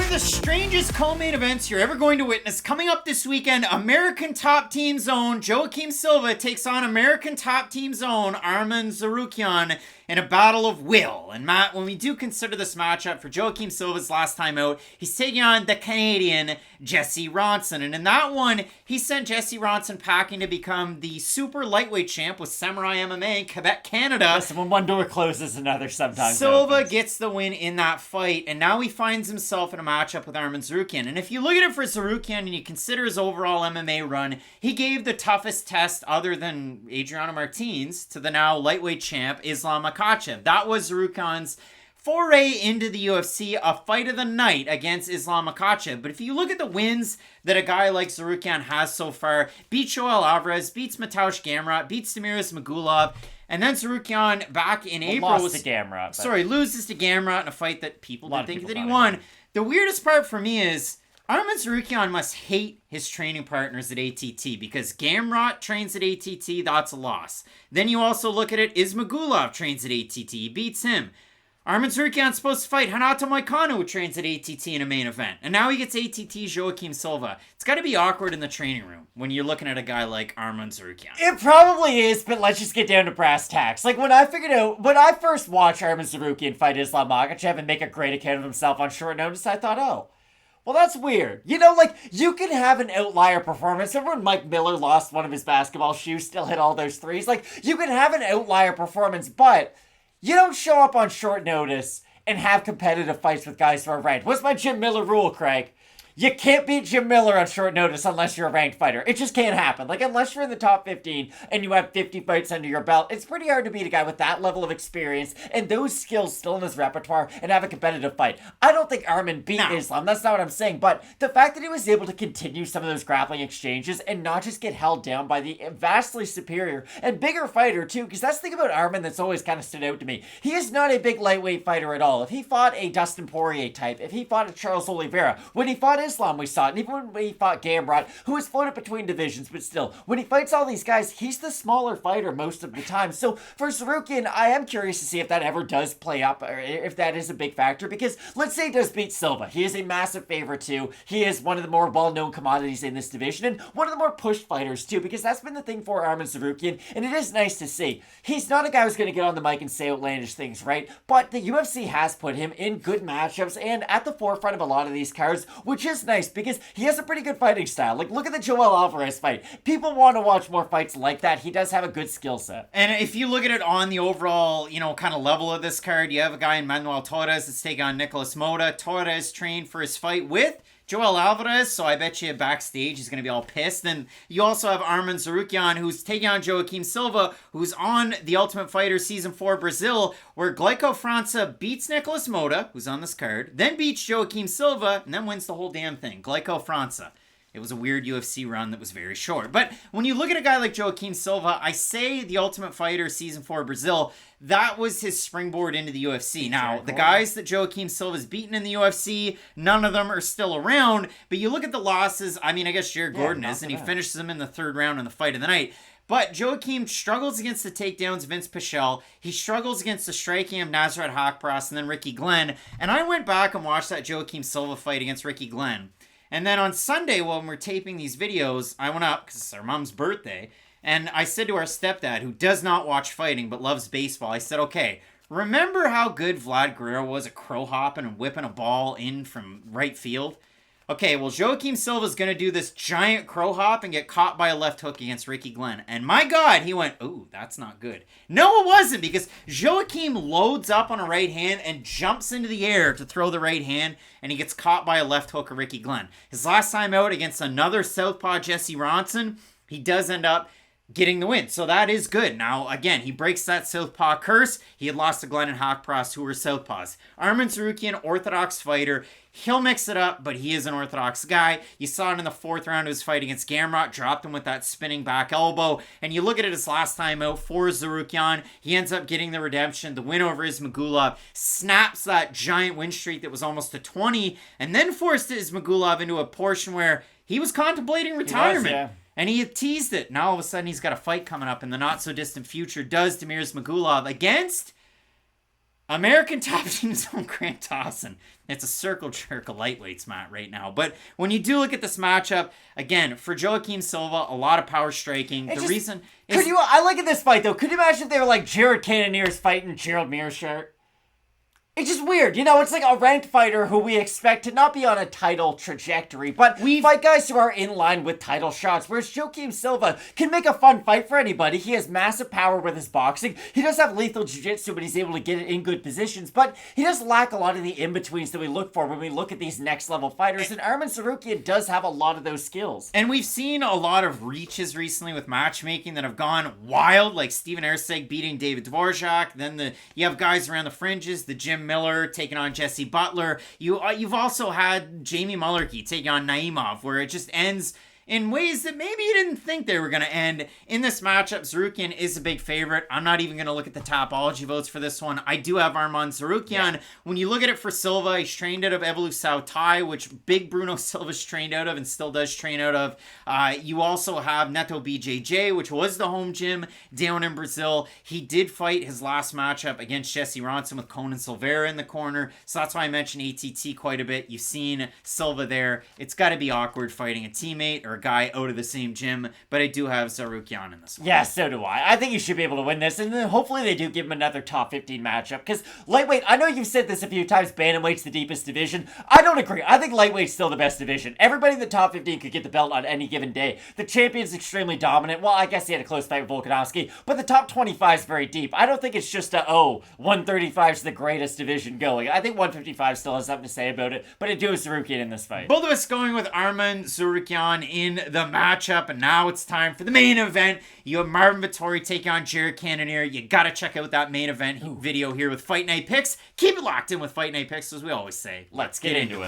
of the strangest co-main events you're ever going to witness. Coming up this weekend, American Top Team Zone, Joaquim Silva takes on American Top Team Zone, Arman Tsarukyan, in a battle of will. And Matt, when we do consider this matchup for Joaquim Silva's last time out, he's taking on the Canadian Jesse Ronson. And in that one, he sent Jesse Ronson packing to become the super lightweight champ with Samurai MMA in Quebec, Canada. Listen, when one door closes, another sometimes Silva opens. gets the win in that fight, and now he finds himself in a matchup with Arman Tsarukyan. And if you look at it for Tsarukyan and you consider his overall MMA run, he gave the toughest test other than Adriano Martins to the now lightweight champ, Islam Makhachev. That was Tsarukyan's foray into the UFC, a fight of the night against Islam Makhachev. But if you look at the wins that a guy like Tsarukyan has so far, beats Joel Alvarez, beats Mateusz Gamrot, beats Demiris Zhumagulov, and then Tsarukyan back in April lost to Gamrot. Loses to Gamrot in a fight that people didn't think that he won. The weirdest part for me is Arman Tsarukyan must hate his training partners at ATT because Gamrot trains at ATT, that's a loss. Then you also look at it, Zhumagulov trains at ATT, he beats him. Arman Tsarukyan's supposed to fight Hanato Moicano, who trains at ATT in a main event. And now he gets ATT's Joaquim Silva. It's got to be awkward in the training room when you're looking at a guy like Arman Tsarukyan. It probably is, but let's just get down to brass tacks. Like, when I first watched Arman Tsarukyan fight Islam Makhachev and make a great account of himself on short notice, I thought, oh, well, that's weird. You know, like, you can have an outlier performance. Remember when Mike Miller lost one of his basketball shoes, still hit all those threes? Like, you can have an outlier performance, but you don't show up on short notice and have competitive fights with guys who are ranked. What's my Jim Miller rule, Craig? You can't beat Jim Miller on short notice unless you're a ranked fighter. It just can't happen. Like, unless you're in the top 15 and you have 50 fights under your belt, it's pretty hard to beat a guy with that level of experience and those skills still in his repertoire and have a competitive fight. I don't think Arman beat Islam. That's not what I'm saying. But the fact that he was able to continue some of those grappling exchanges and not just get held down by the vastly superior and bigger fighter, too, because that's the thing about Arman that's always kind of stood out to me. He is not a big lightweight fighter at all. If he fought a Dustin Poirier type, if he fought a Charles Oliveira, when he fought Islam, we saw it. And even when he fought Gamrot, who was floated between divisions, but still, when he fights all these guys, he's the smaller fighter most of the time. So for Tsarukyan, I am curious to see if that ever does play up, or if that is a big factor, because let's say he does beat Silva. He is a massive favorite too. He is one of the more well-known commodities in this division, and one of the more pushed fighters too, because that's been the thing for Arman Tsarukyan, and it is nice to see. He's not a guy who's going to get on the mic and say outlandish things, right? But the UFC has put him in good matchups and at the forefront of a lot of these cards, which is nice, because he has a pretty good fighting style. Like, look at the Joel Alvarez fight. People want to watch more fights like that. He does have a good skill set. And if you look at it on the overall, kind of level of this card, you have a guy in Manuel Torres that's taking on Nicolas Mota. Torres trained for his fight with Joel Alvarez, so I bet you backstage he's going to be all pissed. And you also have Arman Tsarukyan, who's taking on Joaquim Silva, who's on The Ultimate Fighter Season 4 Brazil, where Gleico França beats Nicolas Mota, who's on this card, then beats Joaquim Silva, and then wins the whole damn thing. Gleico França. It was a weird UFC run that was very short. But when you look at a guy like Joaquim Silva, I say The Ultimate Fighter Season 4 Brazil, that was his springboard into the UFC. Now, the guys that Joaquim Silva's beaten in the UFC, none of them are still around. But you look at the losses, I guess Jared Gordon is, and he finishes them in the third round in the fight of the night. But Joaquim struggles against the takedowns of Vince Pichel. He struggles against the striking of Nasrat Haqparast and then Ricky Glenn. And I went back and watched that Joaquim Silva fight against Ricky Glenn. And then on Sunday, when we're taping these videos, I went up, because it's our mom's birthday, and I said to our stepdad, who does not watch fighting but loves baseball, I said, okay, remember how good Vlad Guerrero was at crow hopping and whipping a ball in from right field? Okay, well, Joaquim Silva's going to do this giant crow hop and get caught by a left hook against Ricky Glenn. And my God, he went, ooh, that's not good. No, it wasn't, because Joaquim loads up on a right hand and jumps into the air to throw the right hand, and he gets caught by a left hook of Ricky Glenn. His last time out against another southpaw, Jesse Ronson, he does end up getting the win. So that is good. Now, again, he breaks that southpaw curse. He had lost to Glenn and Haqparast, who were southpaws. Arman Tsarukyan, orthodox fighter. He'll mix it up, but he is an orthodox guy. You saw it in the fourth round of his fight against Gamrot, dropped him with that spinning back elbow. And you look at it his last time out for Tsarukyan, he ends up getting the redemption, the win over Zhumagulov, snaps that giant win streak that was almost to 20, and then forced Zhumagulov into a portion where he was contemplating retirement. And he had teased it. Now all of a sudden he's got a fight coming up in the not so distant future. Does Demiris Zhumagulov against American top team's own Grant Dawson. It's a circle jerk of lightweights, Matt, right now. But when you do look at this matchup, again, for Joaquim Silva, a lot of power striking. I look at this fight, though. Could you imagine if they were like Jared Cannonier's fighting Gerald Mearshart? It's just weird. It's like a ranked fighter who we expect to not be on a title trajectory, but we fight guys who are in line with title shots, whereas Joaquim Silva can make a fun fight for anybody. He has massive power with his boxing. He does have lethal jiu-jitsu, but he's able to get it in good positions, but he does lack a lot of the in-betweens that we look for when we look at these next-level fighters, and Arman Tsarukyan does have a lot of those skills. And we've seen a lot of reaches recently with matchmaking that have gone wild, like Steven Erceg beating David Dvorak. Then you have guys around the fringes, the Jim Miller taking on Jesse Butler. You've also had Jamie Mullarkey taking on Naimov, where it just ends in ways that maybe you didn't think they were going to end. In this matchup, Tsarukyan is a big favorite. I'm not even going to look at the Tapology votes for this one. I do have Arman Tsarukyan. Yeah. When you look at it for Silva, he's trained out of Evelu Sao Tai, which big Bruno Silva's trained out of and still does train out of. You also have Netto BJJ, which was the home gym down in Brazil. He did fight his last matchup against Jesse Ronson with Conan Silveira in the corner. So that's why I mentioned ATT quite a bit. You've seen Silva there. It's got to be awkward fighting a teammate or a guy out of the same gym, but I do have Tsarukyan in this one. Yeah, so do I. I think he should be able to win this, and then hopefully they do give him another top 15 matchup, because lightweight, I know you've said this a few times, bantamweight's the deepest division. I don't agree. I think lightweight's still the best division. Everybody in the top 15 could get the belt on any given day. The champion's extremely dominant. Well, I guess he had a close fight with Volkanovski, but the top 25 is very deep. I don't think it's just 135 is the greatest division going. I think 155 still has something to say about it, but I do have Tsarukyan in this fight. Both of us going with Arman Tsarukyan in the matchup, and now it's time for the main event. You have Marvin Vettori taking on Jared Cannonier. You gotta check out that main event video here with Fight Night Picks. Keep it locked in with Fight Night Picks, as we always say. Let's get into it.